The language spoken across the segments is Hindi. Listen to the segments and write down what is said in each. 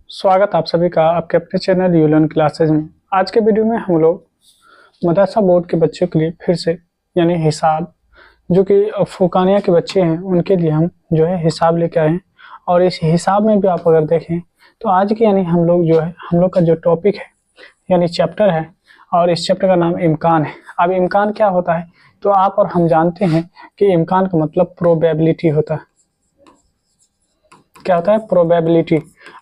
स्वागत आप सभी का आपके अपने चैनल यूलर्न क्लासेज में। आज के वीडियो में हम लोग मदरसा बोर्ड के बच्चों के लिए फिर से यानी हिसाब, जो कि फुकानिया के बच्चे हैं उनके लिए हम जो है हिसाब लेके आए हैं। और इस हिसाब में भी आप अगर देखें तो आज के यानी हम लोग का जो टॉपिक है यानी चैप्टर है, और इस चैप्टर का नाम इम्कान है। अब इम्कान क्या होता है तो आप और हम जानते हैं कि इम्कान का मतलब प्रोबेबिलिटी होता है। क्या होता है? प्रोबेबिलिटी।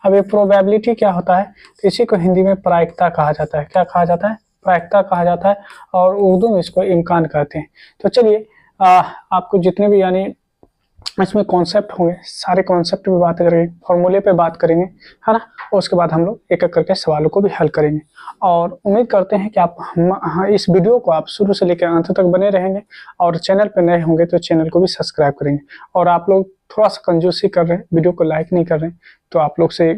अब ये प्रोबेबिलिटी क्या होता है तो इसी को हिंदी में प्रायिकता कहा जाता है। क्या कहा जाता है? प्रायिकता कहा जाता है, और उर्दू में इसको इम्कान कहते हैं। तो चलिए आपको जितने भी यानी इसमें कॉन्सेप्ट होंगे सारे कॉन्सेप्ट पे बात करेंगे, फॉर्मूले पे बात करेंगे, है ना। और उसके बाद हम लोग एक एक करके सवालों को भी हल करेंगे। और उम्मीद करते हैं कि आप इस वीडियो को आप शुरू से लेकर अंत तक बने रहेंगे, और चैनल पे नए होंगे तो चैनल को भी सब्सक्राइब करेंगे। और आप लोग थोड़ा सा कंजूसी कर रहे हैं, वीडियो को लाइक नहीं कर रहे हैं, तो आप लोग से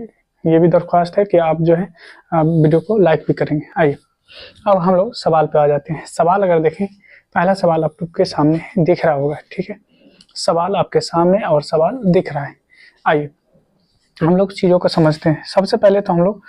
ये भी दरख्वास्त है कि आप जो है वीडियो को लाइक भी करेंगे। आइए अब हम लोग सवाल पे आ जाते हैं। सवाल अगर देखें, पहला सवाल आप लोग के सामने दिख रहा होगा, ठीक है। सवाल आपके सामने और सवाल दिख रहा है। आइए हम लोग चीज़ों को समझते हैं। सबसे पहले तो हम लोग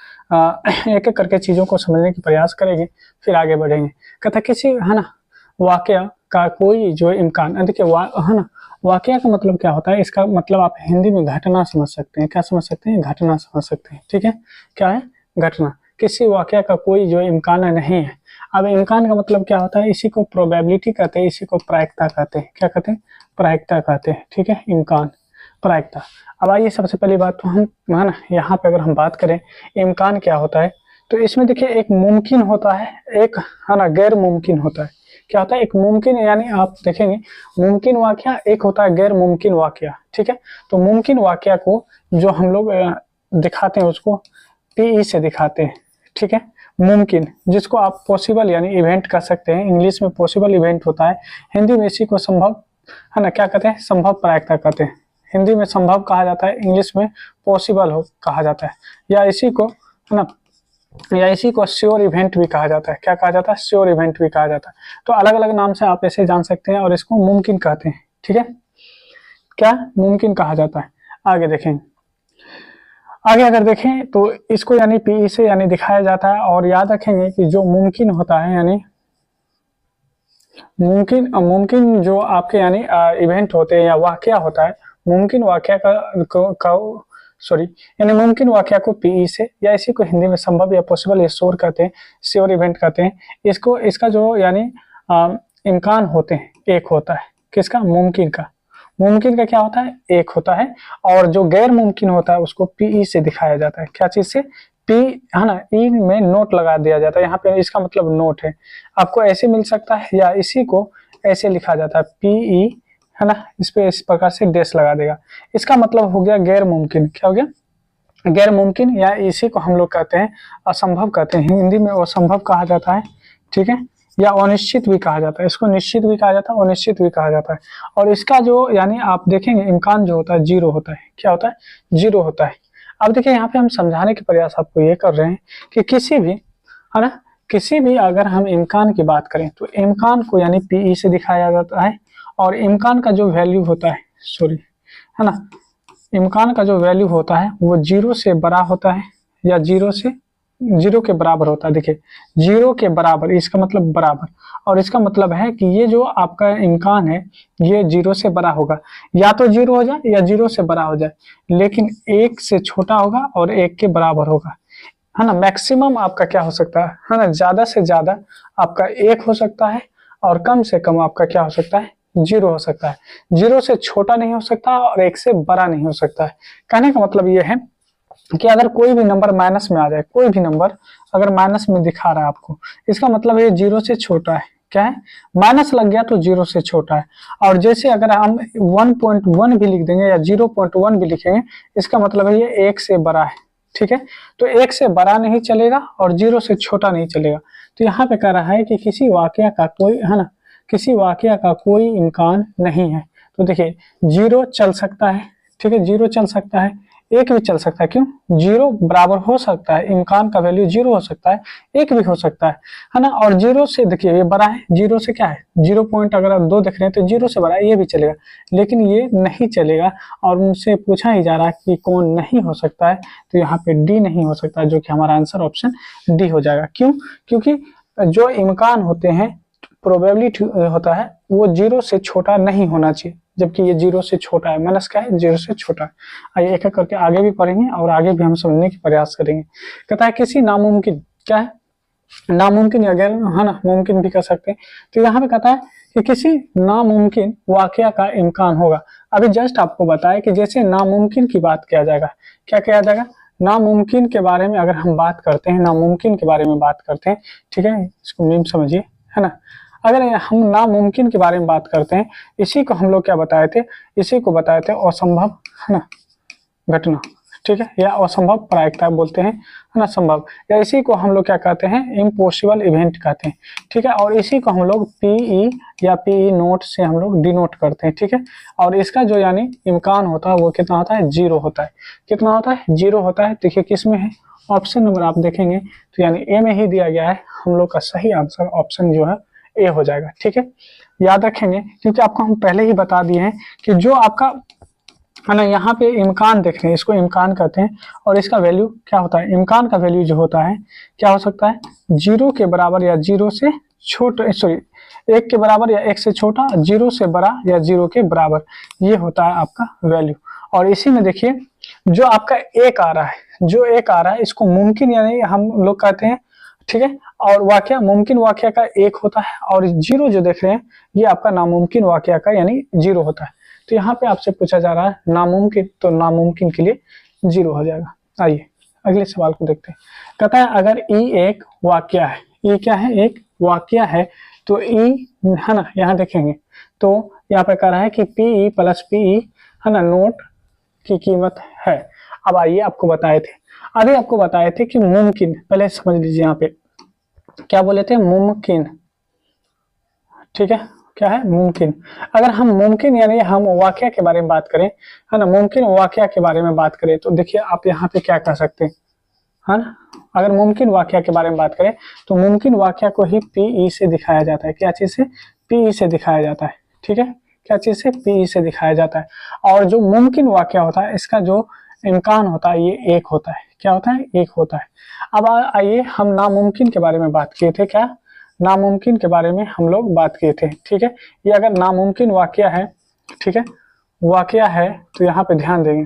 एक एक करके चीज़ों को समझने की प्रयास करेंगे, फिर आगे बढ़ेंगे। कहता किसी है ना वाकया का कोई जो इम्कान, देखिए है ना, वाकया का मतलब क्या होता है, इसका मतलब आप हिंदी में घटना समझ सकते हैं। क्या समझ सकते हैं? घटना समझ सकते हैं, ठीक है। क्या है? घटना। किसी वाकया का कोई जो इम्कान नहीं है। अब इम्कान का मतलब क्या होता है, इसी को प्रोबेबिलिटी कहते हैं, इसी को प्रायिकता कहते हैं। क्या कहते हैं? प्रायिकता कहते हैं, ठीक है। इम्कान, प्रायिकता। अब आइए सबसे पहली बात तो हम है ना, यहाँ पे अगर हम बात करें इम्कान क्या होता है तो इसमें देखिए एक मुमकिन होता है, एक है ना गैर मुमकिन होता है। क्या होता है? एक मुमकिन, यानी आप देखेंगे मुमकिन वाकया, एक होता है गैर मुमकिन वाकया, ठीक है। तो मुमकिन वाकया को जो हम लोग दिखाते हैं उसको पीई से दिखाते हैं, ठीक है। मुमकिन, जिसको आप पॉसिबल यानी इवेंट कह सकते हैं, इंग्लिश में पॉसिबल इवेंट होता है, हिंदी में इसी को संभव है ना क्या कहते हैं? संभव प्रायिकता कहते हैं। हिंदी में संभव कहा जाता है, इंग्लिश में पॉसिबल हो कहा जाता है, या इसी को है ना, या इसी को श्योर इवेंट भी कहा जाता है। क्या कहा जाता है? श्योर इवेंट भी कहा जाता है। तो अलग अलग नाम से आप ऐसे जान सकते हैं, और इसको मुमकिन कहते हैं, ठीक है। क्या मुमकिन कहा जाता है। आगे देखें, आगे अगर देखें तो इसको यानी पीई से यानी दिखाया जाता है। और याद रखेंगे कि जो मुमकिन होता है यानी मुमकिन जो आपके यानी इवेंट होते हैं या वाकया होता है, मुमकिन वाकया का सॉरी यानी मुमकिन वाकया को पीई से, या इसी को हिंदी में संभव या पॉसिबल या श्योर कहते हैं, श्योर इवेंट कहते हैं। इसको इसका जो यानी इम्कान होते हैं एक होता है, किसका? मुमकिन का। मुमकिन का क्या होता है? एक होता है। और जो गैर मुमकिन होता है उसको पीई से दिखाया जाता है। क्या चीज से? पी, है ना, ई में नोट लगा दिया जाता है। यहाँ पे इसका मतलब नोट है, आपको ऐसे मिल सकता है, या इसी को ऐसे लिखा जाता है पीई, है ना, इस पे इस प्रकार से डैश लगा देगा। इसका मतलब हो गया गैर मुमकिन। क्या हो गया? गैर मुमकिन, या इसी को हम लोग कहते हैं असंभव कहते हैं। हिंदी में असंभव कहा जाता है, ठीक है, या अनिश्चित भी कहा जाता है। इसको निश्चित भी कहा जाता है, अनिश्चित भी कहा जाता है। और इसका जो यानी आप देखेंगे इम्कान जो होता है जीरो होता है। क्या होता है? जीरो होता है। अब देखिए यहाँ पे हम समझाने के प्रयास आपको ये कर रहे हैं कि किसी भी, है ना, किसी भी अगर हम इम्कान की बात करें तो इम्कान को यानी पीई से दिखाया जाता है। और इम्कान का जो वैल्यू होता है, सॉरी, है ना, इम्कान का जो वैल्यू होता है वो जीरो से बड़ा होता है, या जीरो के बराबर होता है। देखिए जीरो के बराबर, इसका मतलब बराबर, और इसका मतलब है कि ये जो आपका इम्कान है ये जीरो से बड़ा होगा। या तो जीरो हो जाए या जीरो से बड़ा हो जाए, लेकिन एक से छोटा होगा और एक के बराबर होगा, है ना। मैक्सिमम आपका क्या हो सकता है ना, ज्यादा से ज्यादा आपका एक हो सकता है, और कम से कम आपका क्या हो सकता है? जीरो हो सकता है। जीरो से छोटा नहीं हो सकता और एक से बड़ा नहीं हो सकता है। कहने का मतलब ये है कि अगर कोई भी नंबर माइनस में आ जाए, कोई भी नंबर अगर माइनस में दिखा रहा है आपको, इसका मतलब ये जीरो से छोटा है। क्या है? माइनस लग गया तो जीरो से छोटा है। और जैसे अगर हम 1.1 भी लिख देंगे या 0.1 भी लिखेंगे, इसका मतलब है ये एक से बड़ा है, ठीक है। तो एक से बड़ा नहीं चलेगा और जीरो से छोटा नहीं चलेगा। तो यहाँ पे कह रहा है कि किसी वाकया का कोई, है ना, किसी वाकया का कोई इम्कान नहीं है। तो देखिए जीरो चल सकता है, ठीक है, जीरो चल सकता है, एक भी चल सकता है, क्यों? जीरो बराबर हो सकता है, इम्कान का वैल्यू जीरो हो सकता है, एक भी हो सकता है ना। और जीरो से देखिए ये बड़ा है, जीरो से क्या है, 0 पॉइंट अगर आप 2 देख रहे हैं तो जीरो से बड़ा है, ये भी चलेगा, लेकिन ये नहीं चलेगा। और मुझसे पूछा ही जा रहा है कि कौन नहीं हो सकता है, तो यहाँ पे डी नहीं हो सकता, जो कि हमारा आंसर ऑप्शन डी हो जाएगा। क्यों? क्योंकि जो इम्कान होते हैं, प्रोबेबिलिटी होता है, वो जीरो से छोटा नहीं होना चाहिए, जबकि ये जीरो से छोटा है, माइनस क्या है, जीरो से छोटा है। आइए एक एक करके आगे भी पढ़ेंगे और आगे भी हम समझने की प्रयास करेंगे। कहता है किसी नामुमकिन, क्या है, नामुमकिन या गैर, है ना, मुमकिन भी कर सकते हैं। तो यहाँ पे कहता है कि किसी नामुमकिन वाकया का इम्कान होगा। अभी जस्ट आपको बताया कि जैसे नामुमकिन की बात किया जाएगा, क्या किया जाएगा, नामुमकिन के बारे में अगर हम बात करते हैं, नामुमकिन के बारे में बात करते हैं, ठीक है, इसको मीम समझिए, है ना। अगर हम नामुमकिन के बारे में बात करते हैं, इसी को हम लोग क्या बताए थे, इसी को बताए थे असंभव, है ना, घटना, ठीक है, या असंभव प्रायिकता बोलते हैं, है ना, संभव, या इसी को हम लोग क्या कहते हैं, इम्पॉसिबल इवेंट कहते हैं, ठीक है। और इसी को हम लोग पीई या पीई नोट से हम लोग डिनोट करते हैं, ठीक है। और इसका जो यानी इम्कान होता है वो कितना होता है, जीरो होता है। कितना होता है, जीरो होता है। देखिए किस में है, ऑप्शन नंबर आप देखेंगे तो यानी ए में ही दिया गया है। हम लोग का सही आंसर ऑप्शन जो है ए हो जाएगा, ठीक है। याद रखेंगे क्योंकि आपको हम पहले ही बता दिए हैं कि जो आपका, है ना, यहाँ पे इम्कान देख रहे हैं, इसको इम्कान कहते हैं। और इसका वैल्यू क्या होता है, इम्कान का वैल्यू जो होता है क्या हो सकता है, जीरो के बराबर या जीरो से छोटा, सॉरी, एक के बराबर या एक से छोटा, जीरो से बड़ा या जीरो के बराबर, ये होता है आपका वैल्यू। और इसी में देखिए जो आपका एक आ रहा है, जो एक आ रहा है, इसको मुमकिन यानी हम लोग कहते हैं, ठीक है। और वाकया, मुमकिन वाकया का एक होता है, और जीरो जो देख रहे हैं ये आपका नामुमकिन वाकया का यानी जीरो होता है। तो यहाँ पे आपसे पूछा जा रहा है नामुमकिन, तो नामुमकिन के लिए जीरो हो जाएगा। आइए अगले सवाल को देखते हैं। कहता है अगर ई एक वाकया है, ई क्या है, एक वाकया है, तो ई, है ना, यहाँ देखेंगे तो यहाँ पे कह रहा है कि पीई प्लस पीई, है ना, नोट की कीमत है। अब आइए आपको बताए थे, अभी आपको बताए थे कि मुमकिन, पहले समझ लीजिए यहाँ पे क्या बोले थे, मुमकिन, ठीक है, क्या है, मुमकिन। अगर हम मुमकिन यानी हम वाकया के बारे में बात करें, है ना, मुमकिन वाकया के बारे में बात करें, तो देखिए आप यहाँ पे क्या कह सकते हैं, है ना। अगर मुमकिन वाकया के बारे में बात करें तो मुमकिन वाकया को ही पीई से दिखाया जाता है। क्या चीज से, पीई से दिखाया जाता है, ठीक है, क्या चीज से, पीई से दिखाया जाता है। और जो मुमकिन वाकया होता है इसका जो इम्कान होता है ये एक होता है। क्या होता है, एक होता है। अब आइए हम नामुमकिन के बारे में बात किए थे, क्या, नामुमकिन के बारे में हम लोग बात किए थे, ठीक है। ये अगर नामुमकिन वाकया है, ठीक है, वाकया है, तो यहाँ पे ध्यान देंगे,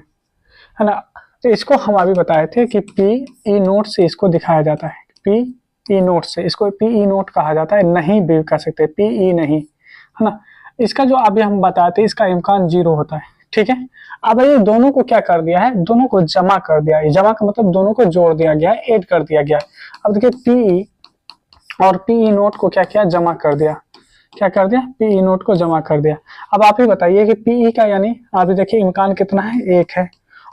है ना। तो इसको हम अभी बताए थे कि पी ई नोट से इसको दिखाया जाता है, पी ई नोट से, इसको पी ई नोट कहा जाता है, नहीं भी कह सकते, पी ई नहीं, है ना। इसका जो अभी हम बताए थे इसका इम्कान जीरो होता है, ठीक है। अब ये दोनों को क्या कर दिया है, दोनों को जमा कर दिया है। जमा का मतलब दोनों को जोड़ दिया गया है, ऐड कर दिया गया है। अब देखिए पीई और पीई नोट को क्या किया, जमा कर दिया। क्या कर दिया, पीई नोट को जमा कर दिया। अब आप ही बताइए कि पीई का यानी आप देखिए इम्कान कितना है, एक है,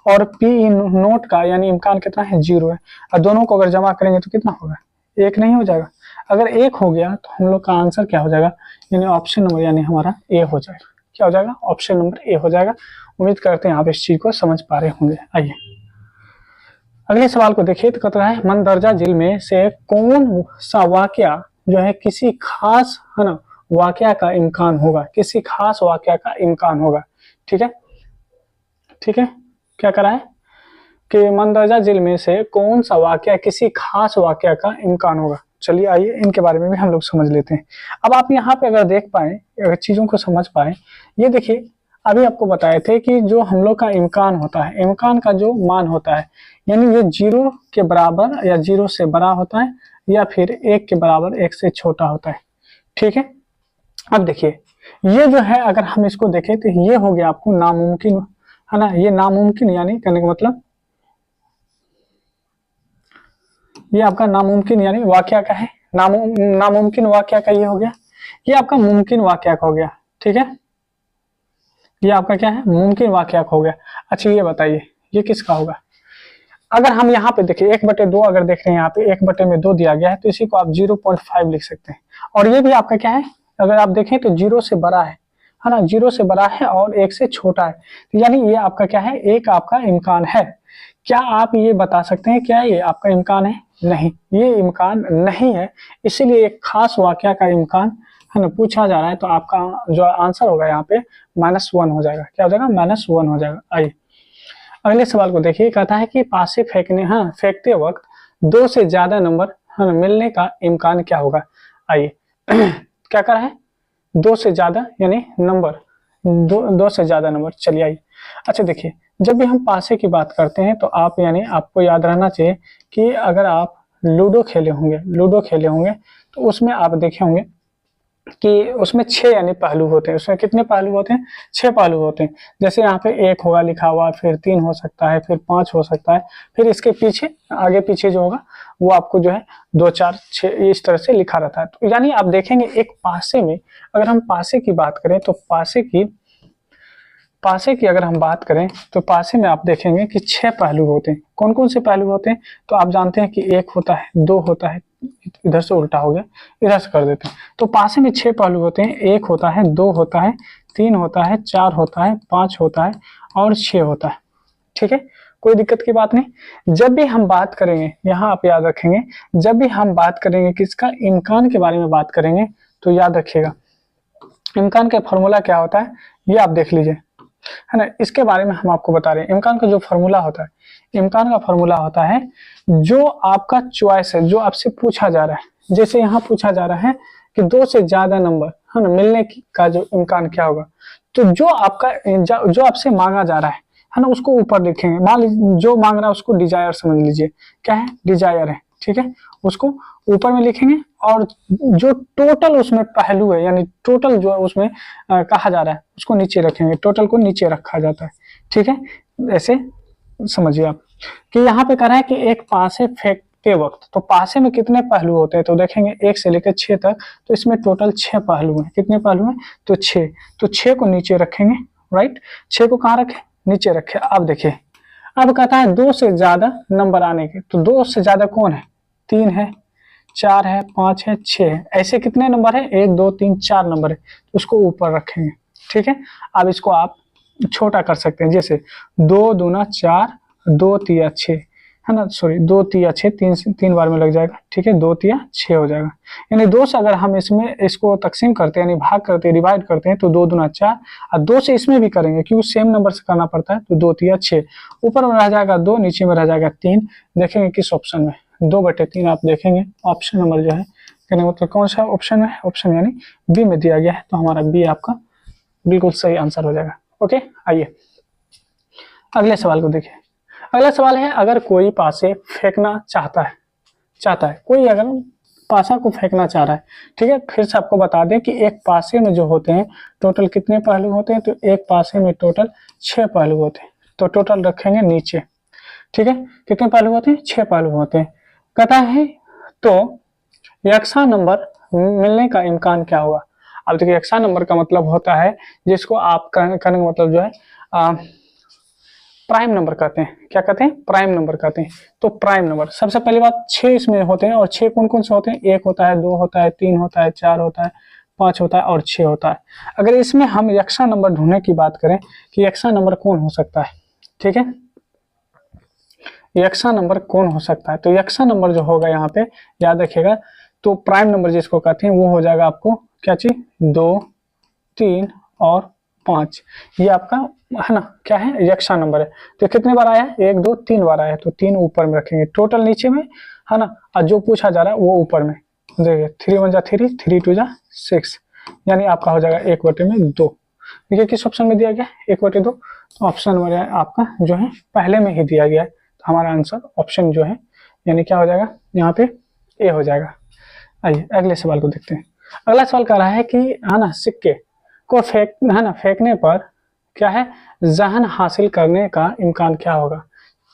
और पीई नोट का यानी इम्कान कितना है, जीरो है। और दोनों को अगर जमा करेंगे तो कितना होगा, एक नहीं हो जाएगा। अगर एक हो गया तो हम लोग का आंसर क्या हो जाएगा, यानी ऑप्शन नंबर यानी हमारा ए हो जाएगा। क्या हो जाएगा, ऑप्शन नंबर ए हो जाएगा। उम्मीद करते हैं आप इस चीज को समझ पा रहे होंगे। आइए अगले सवाल को देखिए। तो कहता है मंदरजा झील में से कौन सा वाकया जो है किसी खास, है ना, वाकया का इम्कान होगा, किसी खास वाकया का इम्कान होगा, ठीक है, ठीक है। क्या करा है कि मंदरजा झील में से कौन सा वाकया किसी खास वाकया का इम्कान होगा। चलिए आइए इनके बारे में भी हम लोग समझ लेते हैं। अब आप यहाँ पे अगर देख पाए, अगर चीजों को समझ पाए, ये देखिए अभी आपको बताए थे कि जो हम लोग का इम्कान होता है, इम्कान का जो मान होता है, यानी ये जीरो के बराबर या जीरो से बड़ा होता है, या फिर एक के बराबर एक से छोटा होता है, ठीक है। अब देखिए ये जो है अगर हम इसको देखें तो ये हो गया आपको नामुमकिन, है ना। ये नामुमकिन यानी कहने का मतलब ये आपका नामुमकिन यानी वाकया का है, नामुमकिन वाकया का ये हो गया, ये आपका मुमकिन वाकया का हो गया, ठीक है। ये आपका क्या है, मुमकिन वाकया का हो गया। अच्छा ये बताइए ये किसका होगा। अगर हम यहाँ पे देखिए 1/2 अगर देख रहे हैं, यहाँ पे 1/2 दिया गया है, तो इसी को आप 0.5 लिख सकते हैं। और ये भी आपका क्या है, अगर आप देखें तो जीरो से बड़ा है ना, जीरो से बड़ा है और एक से छोटा है, तो यानी ये आपका क्या है, एक आपका इम्कान है। क्या आप ये बता सकते हैं क्या ये आपका इम्कान है? नहीं, ये इम्कान नहीं है। इसीलिए एक खास वाकया का इम्कान है ना पूछा जा रहा है, तो आपका जो आंसर होगा यहाँ पे -1 हो जाएगा। क्या हो जाएगा? -1 हो जाएगा। आइए अगले सवाल को देखिए, कहता है कि पासे फेंकते वक्त 2 से ज्यादा नंबर है ना मिलने का इम्कान क्या होगा? आइए क्या कर रहा है? 2 से ज्यादा यानी नंबर, दो से ज्यादा नंबर। चलिए आइए। अच्छा देखिए, जब भी हम पासे की बात करते हैं तो आप यानी आपको याद रहना चाहिए कि अगर आप लूडो खेले होंगे तो उसमें आप देखे होंगे कि उसमें 6 यानी पहलू होते हैं। उसमें कितने पहलू होते हैं? 6 पहलू होते हैं। जैसे यहाँ पे 1 होगा लिखा हुआ, फिर 3 हो सकता है, फिर 5 हो सकता है, फिर इसके पीछे आगे पीछे जो होगा वो आपको जो है 2 4 6 इस तरह से लिखा रहता है। तो यानी आप देखेंगे एक पासे में, अगर हम पासे की बात करें तो पासे की अगर हम बात करें तो पासे में आप देखेंगे कि 6 पहलू होते हैं। कौन कौन से पहलू होते हैं? तो आप जानते हैं कि 1 होता है, 2 होता है, इधर से उल्टा हो गया, इधर से कर देते हैं। तो पासे में 6 पहलू होते हैं। 1 होता है, 2 होता है, 3 होता है, 4 होता है, 5 होता है और 6 होता है। ठीक है, कोई दिक्कत की बात नहीं। जब भी हम बात करेंगे, यहाँ आप याद रखेंगे, जब भी हम बात करेंगे किसका इम्कान के बारे में बात करेंगे तो याद रखिएगा इम्कान का फॉर्मूला क्या होता है, ये आप देख लीजिए, है ना। इसके बारे में हम आपको बता रहे हैं। इम्कान का जो फॉर्मूला होता है, इम्कान का फॉर्मूला होता है जो आपका चॉइस है, जो आपसे पूछा जा रहा है। जैसे यहाँ पूछा जा रहा है कि 2 से ज्यादा नंबर है ना मिलने का जो इम्कान क्या होगा, तो जो आपसे मांगा जा रहा है ना, उसको ऊपर लिखेंगे। मान लीजिए जो मांग रहा है उसको डिजायर समझ लीजिए, क्या है? डिजायर है। ठीक है, उसको ऊपर में लिखेंगे और जो टोटल उसमें पहलू है यानी टोटल जो उसमें कहा जा रहा है उसको नीचे रखेंगे। टोटल को नीचे रखा जाता है। ठीक है, ऐसे समझिए आप कि यहाँ पे कह रहा है कि एक पासे फेंकते वक्त, तो पासे में कितने पहलू होते हैं? तो देखेंगे 1 से लेकर 6 तक, तो इसमें टोटल 6 पहलू हैं। कितने पहलू हैं? तो 6। तो 6 को नीचे रखेंगे, राइट। 6 को कहाँ रखें? नीचे रखे। अब देखिए, अब कहता है 2 से ज्यादा नंबर आने के, तो 2 से ज्यादा कौन है? 3 है, 4 है, 5 है, 6 है। ऐसे कितने नंबर है? 1 2 3 4 नंबर है, तो उसको ऊपर रखेंगे। ठीक है, अब इसको आप छोटा कर सकते हैं। जैसे 2 दूना 4, 2 तिया 6, है ना, सॉरी 2 तिया 6, 3 बार में लग जाएगा। ठीक है, 2 तिया 6 हो जाएगा। यानी 2 से अगर हम इसमें इसको तकसीम करते हैं यानी भाग करते हैं, डिवाइड करते हैं, तो 2 दूना 4 और 2 से इसमें भी करेंगे क्योंकि सेम नंबर से करना पड़ता है। तो 2 तिया 6, ऊपर में रह जाएगा 2, नीचे में रह जाएगा 3। देखेंगे किस ऑप्शन में? 2/3 आप देखेंगे ऑप्शन नंबर जो है, कहने मतलब कौन सा ऑप्शन में? ऑप्शन यानी बी में दिया गया है, तो हमारा बी आपका बिल्कुल सही आंसर हो जाएगा। ओके, आइए अगले सवाल को देखिए। अगला सवाल है, अगर कोई पासे फेंकना चाहता है कोई अगर पासा को फेंकना चाह रहा है। ठीक है, फिर से आपको बता दें कि एक पासे में जो होते हैं टोटल कितने पहलू होते हैं? तो एक पासे में टोटल 6 पहलू होते हैं। तो टोटल रखेंगे नीचे। ठीक है, कितने पहलू होते हैं? 6 पहलू होते हैं। कहता है तो यकसा नंबर मिलने का इम्कान क्या होगा? अब देखिए, यकसा नंबर का मतलब होता है जिसको आप कहने का मतलब जो है प्राइम नंबर कहते हैं। क्या कहते हैं? प्राइम नंबर कहते हैं। तो प्राइम नंबर, सबसे पहली बात 6 इसमें होते हैं, और 6 कौन कौन से होते हैं? 1 होता है, 2 होता है, 3 होता है, 4 होता है, 5 होता है और 6 होता है। अगर इसमें हम यकसा नंबर ढूंढने की बात करें कि यकसा नंबर कौन हो सकता है, ठीक है, यकसा नंबर कौन हो सकता है, तो यकसा नंबर जो होगा यहाँ पे याद रखिएगा, तो प्राइम नंबर जिसको कहते हैं वो हो जाएगा आपको क्या चीज? 2 3 और 5। ये आपका है ना क्या है? यक्षा नंबर है। तो कितने बार आया है? 1 2 3 बार आया है, तो 3 ऊपर में रखेंगे, टोटल नीचे में, है ना। और जो पूछा जा रहा है वो ऊपर में। देखिए 3 1 जा 3, 3 2 जा 6, यानी आपका हो जाएगा 1/2। देखिए किस ऑप्शन में दिया गया? 1/2। तो ऑप्शन नंबर आपका जो है पहले में ही दिया गया है, तो हमारा आंसर ऑप्शन जो है यानी क्या हो जाएगा यहाँ पे? ए हो जाएगा। आइए अगले सवाल को देखते हैं। अगला सवाल कह रहा है कि है ना सिक्के को फेंकने पर क्या है? जहन हासिल करने का इम्कान क्या होगा?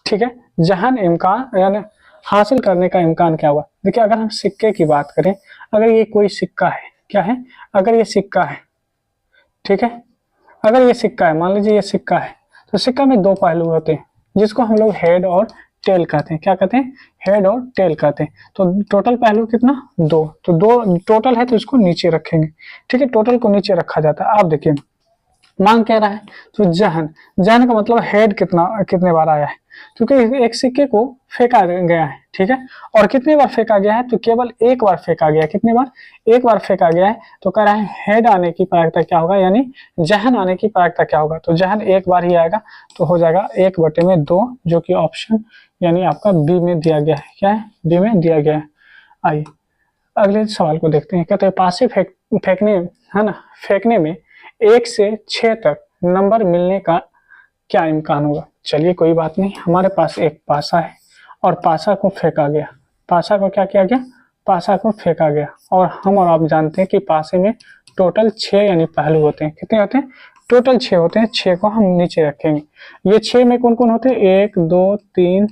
ठीक है, जहन इम्कान यानी हासिल करने का इम्कान क्या होगा? देखिए अगर हम सिक्के की बात करें, अगर ये कोई सिक्का है, क्या है? अगर ये सिक्का है, ठीक है, अगर ये सिक्का है, मान लीजिए ये सिक्का है, तो सिक्का में 2 पहलू होते हैं जिसको हम लोग हेड और टेल कहते हैं। क्या कहते हैं? हेड और टेल कहते हैं। तो टोटल पहलू कितना? 2। तो 2 टोटल है तो इसको नीचे रखेंगे। ठीक है, टोटल को नीचे रखा जाता है। आप देखिए मांग क्या रहा है? तो जहन का मतलब हेड कितने बार आया है? क्योंकि एक सिक्के को फेंका गया है, ठीक है। और कितनी बार फेंका गया है, तो केवल एक बार फेंका गया है। कितनी बार, एक बार फेंका गया है। तो कह रहा है हेड आने की प्रायिकता क्या होगा, यानी जहन आने की प्रायिकता क्या होगा। तो जहन एक बार ही आएगा, तो हो जाएगा 1/2, जो कि ऑप्शन यानी आपका बी में दिया गया है। क्या है, बी में दिया गया है। आइए अगले सवाल को देखते हैं। कहते हैं पासे फेंकने, है ना, फेंकने में 1 से 6 तक नंबर मिलने का क्या इम्कान होगा। चलिए कोई बात नहीं, हमारे पास एक पासा है और पासा को फेंका गया। पासा को क्या किया गया, पासा को फेंका गया। और हम और आप जानते हैं कि पासे में टोटल 6 यानी पहलू होते हैं। कितने होते हैं, टोटल 6 होते हैं। 6 को हम नीचे रखेंगे। ये 6 में कौन कौन होते हैं, 1 2 3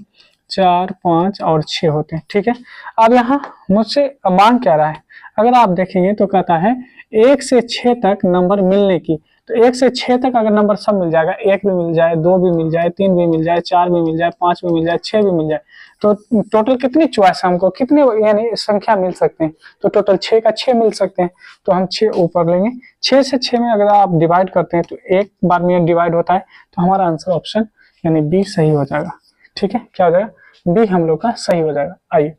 4 5 और 6 होते हैं, ठीक है। अब यहाँ मुझसे मांग क्या रहा है, अगर आप देखेंगे तो कहता है 1 से 6 तक नंबर मिलने की। तो 1 से 6 तक अगर नंबर सब मिल जाएगा, 1 भी मिल जाए, 2 भी मिल जाए, 3 भी मिल जाए, 4 भी मिल जाए, 5 भी मिल जाए, 6 भी मिल जाए, तो टोटल कितनी चॉइस है हमको, कितने यानी संख्या मिल सकते हैं। तो टोटल 6 का 6 मिल सकते हैं। तो हम 6 ऊपर लेंगे। 6 से 6 में अगर आप डिवाइड करते हैं तो एक बार में डिवाइड होता है। तो हमारा आंसर ऑप्शन यानी बी सही हो जाएगा, ठीक है। क्या हो जाएगा, बी हम लोग का सही हो जाएगा। आइए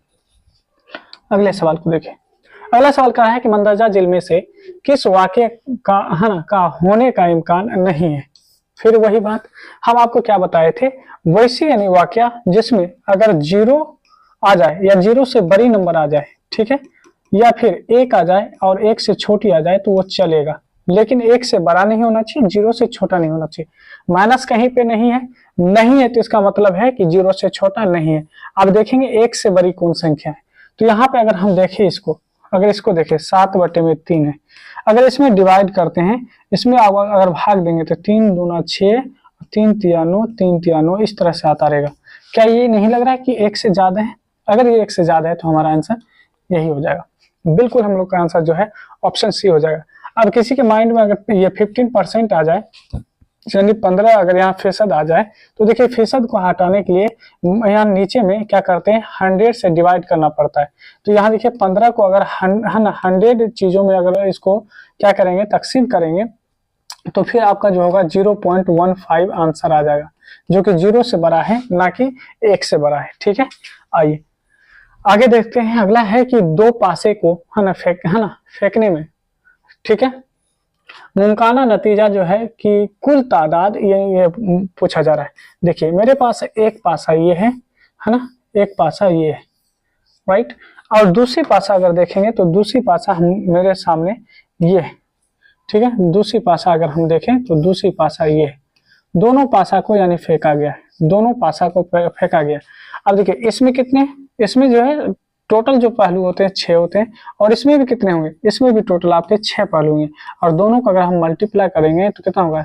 अगले सवाल को देखें। अगला सवाल कहा है कि मंदरजा जेल में से किस वाक्य का, है ना, का होने का इम्कान नहीं है। फिर वही बात हम आपको क्या बताए थे, वैसी यानी वाक्य जिसमें अगर 0 आ जाए या 0 से बड़ी नंबर आ जाए, ठीक है, या फिर 1 आ जाए और 1 से छोटी आ जाए तो वो चलेगा, लेकिन 1 से बड़ा नहीं होना चाहिए, 0 से छोटा नहीं होना चाहिए। माइनस कहीं पे नहीं है, नहीं है तो इसका मतलब है कि 0 से छोटा नहीं है। अब देखेंगे 1 से बड़ी कौन संख्या है। तो यहाँ पे अगर हम देखें इसको, अगर इसको देखें 7/3 है। अगर इसमें डिवाइड करते हैं, इसमें अगर भाग देंगे तो 3 दूना 6, 3 तिया 9, 3 तिया 9, इस तरह से आता रहेगा। क्या ये नहीं लग रहा है कि 1 से ज्यादा है। अगर ये 1 से ज्यादा है तो हमारा आंसर यही हो जाएगा। बिल्कुल हम लोग का आंसर जो है ऑप्शन सी हो जाएगा। अब किसी के माइंड में अगर ये 15% आ जाए, यानी 15 अगर यहाँ फीसद आ जाए, तो देखिए फीसद को हटाने के लिए यहाँ नीचे में क्या करते हैं, 100 से डिवाइड करना पड़ता है। तो यहाँ देखिए 15 को अगर 100 चीजों में अगर इसको क्या करेंगे, तकसीम करेंगे, तो फिर आपका जो होगा 0.15 आंसर आ जाएगा, जो कि 0 से बड़ा है, ना कि 1 से बड़ा है, ठीक है। आइए आगे देखते हैं। अगला है कि 2 पासे को, है ना, फेंकने में, ठीक है, मुमकाना नतीजा जो है कि कुल तादाद ये पूछा जा रहा है। देखिए मेरे पास एक पासा ये है ना, एक पासा ये है, राइट। और दूसरी पासा अगर देखेंगे तो दूसरी पासा हम मेरे सामने ये है, ठीक है। दूसरी पासा अगर हम देखें तो दूसरी पासा ये है। दोनों पासा को यानी फेंका गया है, दोनों पासा को फेंका गया। अब देखिए इसमें कितने, इसमें जो है टोटल जो पहलू होते हैं 6 होते हैं, और इसमें भी कितने होंगे, इसमें भी टोटल आपके 6 पहलू होंगे। और दोनों को अगर हम मल्टीप्लाई करेंगे तो कितना होगा।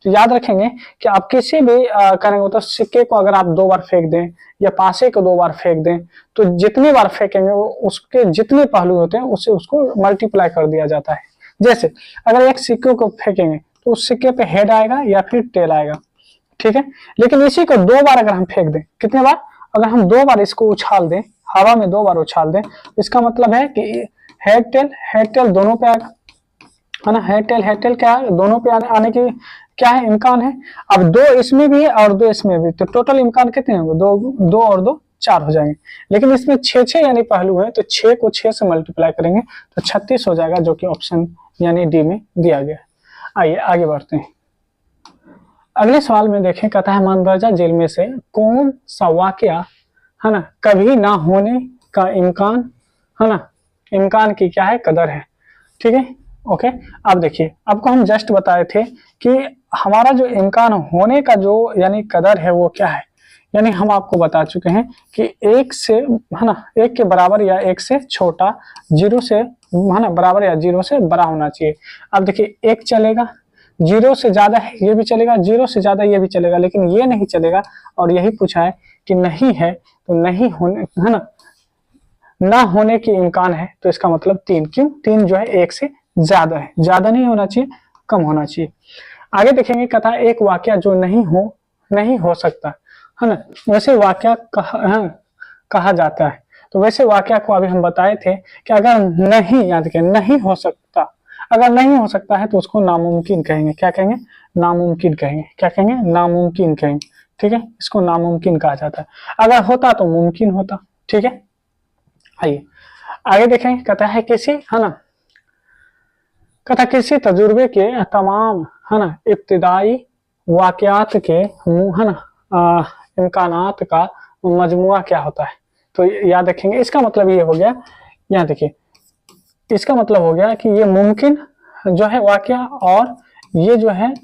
तो याद रखेंगे कि आप किसी भी करेंगे तो सिक्के को अगर आप 2 बार फेंक दें या पासे को 2 बार फेंक दें, तो जितनी बार फेंकेंगे उसके जितने पहलू होते हैं उससे उसको मल्टीप्लाई कर दिया जाता है। जैसे अगर एक सिक्के को फेंकेंगे तो उस सिक्के पे हेड आएगा या फिर टेल आएगा, ठीक है। लेकिन इसी को 2 बार अगर हम फेंक दें, कितने बार, अगर हम 2 बार इसको उछाल दें, हवा में 2 बार उछाल दें, इसका मतलब है कि हेड टेल दोनों पे आएगा, है ना। हेड टेल क्या है, दोनों पे आने की क्या है, इम्कान है। अब 2 इसमें भी है और 2 इसमें भी, तो टोटल इम्कान कितने होंगे, 2 और 2 4 हो जाएंगे। लेकिन इसमें 6 यानी पहलू है, तो 6 को 6 से मल्टीप्लाई करेंगे तो 36 हो जाएगा, जो कि ऑप्शन यानी डी में दिया गया। आइए आगे बढ़ते हैं। अगले सवाल में देखें, कहता है मंदरजा जेल में से कौन सा वाकया, है ना, कभी ना होने का इम्कान, है ना, इम्कान की क्या है, कदर है, ठीक है। ओके अब देखिए, आपको हम जस्ट बताए थे कि हमारा जो इम्कान होने का जो यानी कदर है वो क्या है। यानी हम आपको बता चुके हैं कि 1 से, है ना, 1 के बराबर या 1 से छोटा, 0 से, है ना, बराबर या 0 से बड़ा होना चाहिए। अब देखिए 1 चलेगा, 0 से ज्यादा है ये भी चलेगा, 0 से ज्यादा ये भी चलेगा, लेकिन ये नहीं चलेगा। और यही पूछा है कि नहीं है, तो नहीं होने, है ना होने की इम्कान है, तो इसका मतलब 3। क्यों, 3 जो है 1 से ज्यादा है, ज्यादा नहीं होना चाहिए, कम होना चाहिए। आगे देखेंगे, कहता है एक वाक्य जो नहीं हो सकता, है ना, वैसे वाक्य कहा जाता है। तो वैसे वाक्य को अभी हम बताए थे कि अगर नहीं, याद रखें, नहीं हो सकता, अगर नहीं हो सकता है तो उसको नामुमकिन कहेंगे। क्या कहेंगे, नामुमकिन कहेंगे। क्या कहेंगे, नामुमकिन कहेंगे, ठीक है, इसको नामुमकिन कहा जाता है। अगर होता तो मुमकिन होता। ठीक है, आइए आगे देखें। कहता है किसी, है ना, कहता किसी तजुर्बे के तमाम, है ना, इब्तिदाई वाकयात के, है ना, इम्कानात का मजमुआ क्या होता है। तो याद रखेंगे, इसका मतलब ये हो गया, यहाँ देखिए, इसका मतलब हो गया कि ये मुमकिन जो है वाकया और ये जो है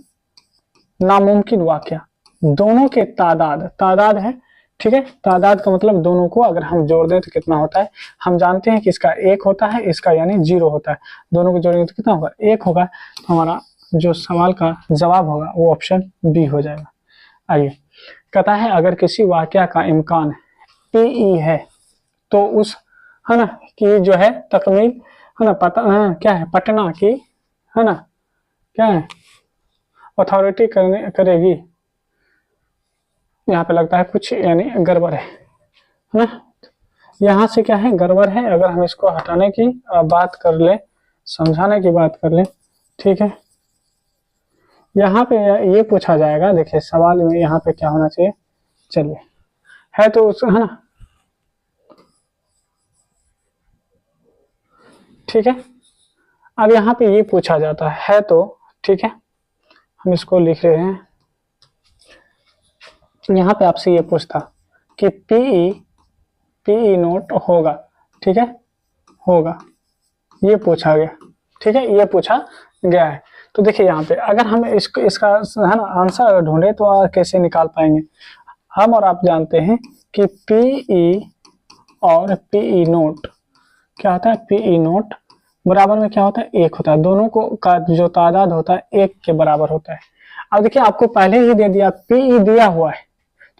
नामुमकिन वाकया, दोनों के तादाद है। ठीक है, तादाद का मतलब दोनों को अगर हम जोड़ दें तो कितना होता है। हम जानते हैं कि इसका 1 होता है, इसका यानी 0 होता है। दोनों को जोड़ेंगे तो कितना होगा, 1 होगा। तो हमारा जो सवाल का जवाब होगा वो ऑप्शन बी हो जाएगा। आइए, कहता है अगर किसी वाकया का इम्कान PE है तो उस, है ना, की जो है तकमील, है ना, क्या है, पटना की, है ना, क्या है, अथॉरिटी करेगी। यहाँ पे लगता है कुछ यानी गड़बड़ है ना, यहाँ से क्या है, गड़बड़ है। अगर हम इसको हटाने की बात कर ले, समझाने की बात कर ले, ठीक है, यहाँ पे ये पूछा जाएगा। देखिए सवाल में यहाँ पे क्या होना चाहिए, चलिए, है तो उस, है ना, ठीक है। अब यहाँ पे ये पूछा जाता है तो, ठीक है, हम इसको लिख रहे हैं। यहाँ पे आपसे ये पूछता कि पीई नोट होगा, ठीक है, होगा, ये पूछा गया। ठीक है, ये पूछा गया है। तो देखिए यहाँ पे अगर हम इसका है ना आंसर अगर ढूंढे तो कैसे निकाल पाएंगे। हम और आप जानते हैं कि पीई और पीई नोट क्या होता है, पीई नोट बराबर में क्या होता है, 1 होता है। दोनों को का जो तादाद होता है 1 के बराबर होता है। अब देखिए आपको पहले ही दे दिया, पीई दिया हुआ है,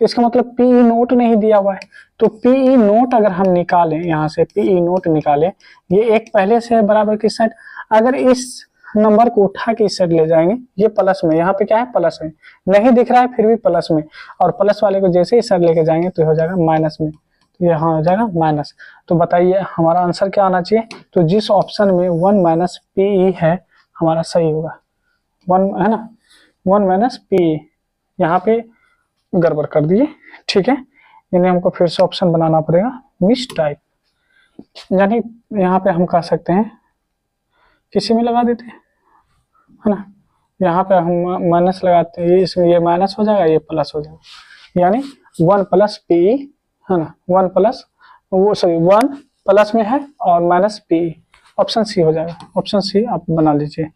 तो इसका मतलब पीई नोट नहीं दिया हुआ है। तो पीई नोट अगर हम निकालें, यहाँ से पीई नोट निकालें, ये 1 पहले से है बराबर किस साइड। अगर इस नंबर को उठा के इस साइड ले जाएंगे, ये प्लस में, यहाँ पे क्या है, प्लस में नहीं दिख रहा है फिर भी प्लस में, और प्लस वाले को जैसे इस साइड लेके जाएंगे तो हो जाएगा माइनस में, तो यहाँ हो जाएगा माइनस। तो बताइए हमारा आंसर क्या आना चाहिए। तो जिस ऑप्शन में 1 माइनस पीई है हमारा सही होगा, 1 है ना, 1 माइनस पीई। यहाँ पे गड़बड़ कर दिए, ठीक है, इन्हें हमको फिर से ऑप्शन बनाना पड़ेगा, मिस टाइप, यानी यहाँ पे हम कह सकते हैं किसी में लगा देते हैं, है ना, यहाँ पे हम माइनस लगाते हैं, इसमें ये माइनस हो जाएगा, ये प्लस हो जाएगा, यानी 1 प्लस पी, है ना, 1 प्लस वो सॉरी 1 प्लस में है और माइनस पी, ऑप्शन सी हो जाएगा। ऑप्शन सी आप बना लीजिए,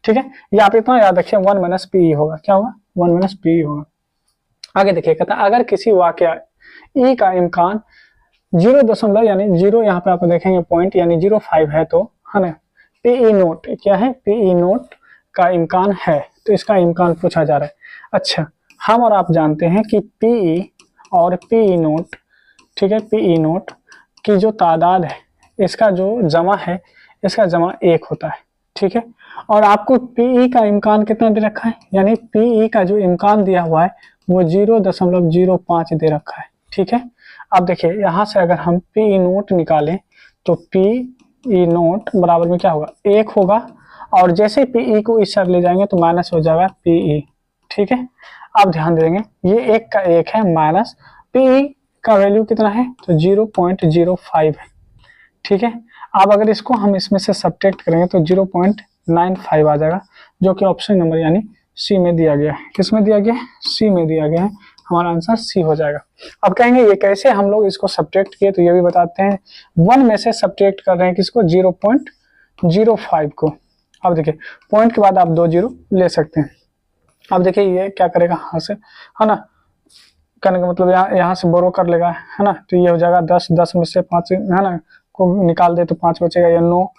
ठीक है। ये आप इतना याद रखिए, 1 माइनस पी होगा, क्या होगा, 1 माइनस पी होगा। आगे देखिए, कहता है अगर किसी वाकया ई का इम्कान 0 यानी 0, यहाँ पे आप देखेंगे पॉइंट यानी 0.5 है तो, है ना, पीई नोट क्या है, पीई नोट का इम्कान है, तो इसका इम्कान पूछा जा रहा है। अच्छा, हम और आप जानते हैं कि पीई और पीई नोट, ठीक है, पीई नोट की जो तादाद है, इसका जो जमा है, इसका जमा 1 होता है, ठीक है। और आपको पीई का इम्कान कितना दे रखा है, यानी पीई का जो इम्कान दिया हुआ है वो 0.05 दे रखा है, ठीक है। अब देखिए यहाँ से अगर हम पीई नोट निकालें तो पीई नोट बराबर में क्या होगा, 1 होगा, और जैसे पीई को इस साइड ले जाएंगे तो माइनस हो जाएगा पीई, ठीक है। अब ध्यान देंगे ये 1 का 1 है, माइनस पीई का वैल्यू कितना है, तो 0.05 है, ठीक है। अब अगर इसको हम इसमें से सब्ट्रैक्ट करेंगे तो 0.95 आ जाएगा, जो कि ऑप्शन नंबर यानी सी में दिया गया है। किस में दिया गया है, सी में दिया गया है, हमारा आंसर सी हो जाएगा। अब कहेंगे ये कैसे हम लोग इसको सब्ट्रैक्ट किए, तो ये भी बताते हैं। 1 में से सब्ट्रैक्ट कर रहे हैं किसको, 0.05 को। अब देखिए पॉइंट के बाद आप 2 0 ले सकते हैं। अब देखिए ये क्या करेगा, यहाँ से, है ना, करने का मतलब यहाँ से बोरो कर लेगा, है ना, तो ये हो जाएगा 10 में से 5, है ना, को निकाल दे तो 5 बचेगा, या 9,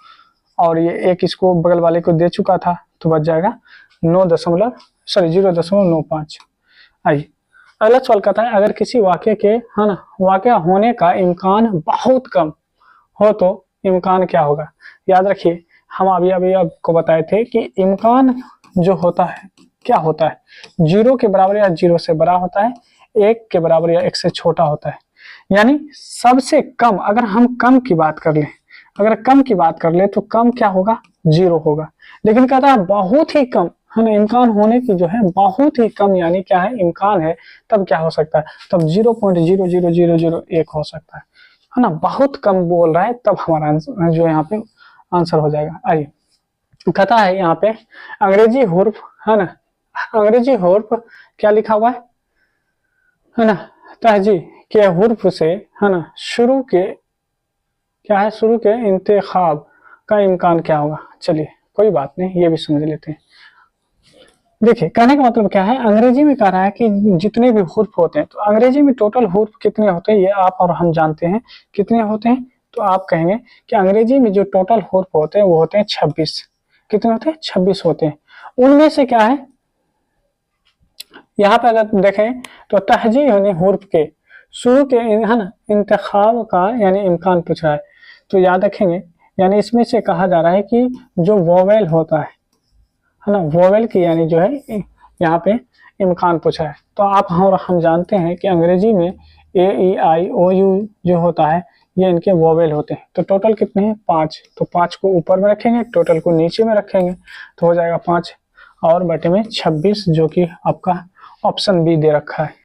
और ये 1 इसको बगल वाले को दे चुका था तो बच जाएगा 0.95। आइए अगला सवाल कहता है अगर किसी वाक्य के, है ना, वाक्य होने का इम्कान बहुत कम हो तो इम्कान क्या होगा। याद रखिए हम अभी आपको बताए थे कि इम्कान जो होता है क्या होता है, 0 के बराबर या 0 से बड़ा होता है, 1 के बराबर या 1 से छोटा होता है। यानी सबसे कम, अगर हम कम की बात कर ले, अगर कम की बात कर ले तो कम क्या होगा, 0 होगा। लेकिन कहता है बहुत ही कम, है ना, इम्कान होने की जो है बहुत ही कम, यानी क्या है, इम्कान है, तब क्या हो सकता है, तब 0.00001 हो सकता है ना, बहुत कम बोल रहा है, तब हमारा आंसर जो यहाँ पे आंसर हो जाएगा। आइए, कहता है यहाँ पे अंग्रेजी हुर्फ, है ना, अंग्रेजी हुर्फ क्या लिखा हुआ है ना, तहजी के हुर्फ से, है ना, शुरू के क्या है, शुरू के इंतखाब का इम्कान क्या होगा। चलिए कोई बात नहीं, ये भी समझ लेते हैं। देखिए, कहने का मतलब क्या है, अंग्रेजी में कह रहा है कि जितने भी हुर्फ होते हैं, तो अंग्रेजी में टोटल हुर्फ कितने होते हैं, ये आप और हम जानते हैं कितने होते हैं। तो आप कहेंगे कि अंग्रेजी में जो टोटल हुर्फ होते हैं वो होते हैं 26। कितने होते हैं, 26 होते हैं। उनमें से क्या है, यहाँ पे अगर देखें तो तहजी यानी हुर्फ के शुरू के, है ना, इंतखाब का यानी इम्कान पूछ रहा है। तो याद रखेंगे, यानी इसमें से कहा जा रहा है कि जो वोवेल होता है ना, वोवेल की यानी जो है यहाँ पे इम्कान पूछा है। तो आप हम जानते हैं कि अंग्रेजी में ए ई आई ओ यू जो होता है, ये इनके वोवेल होते हैं। तो टोटल कितने हैं, 5। तो 5 को ऊपर में रखेंगे, टोटल को नीचे में रखेंगे, तो हो जाएगा 5 और बटे में 26, जो कि आपका ऑप्शन बी दे रखा है।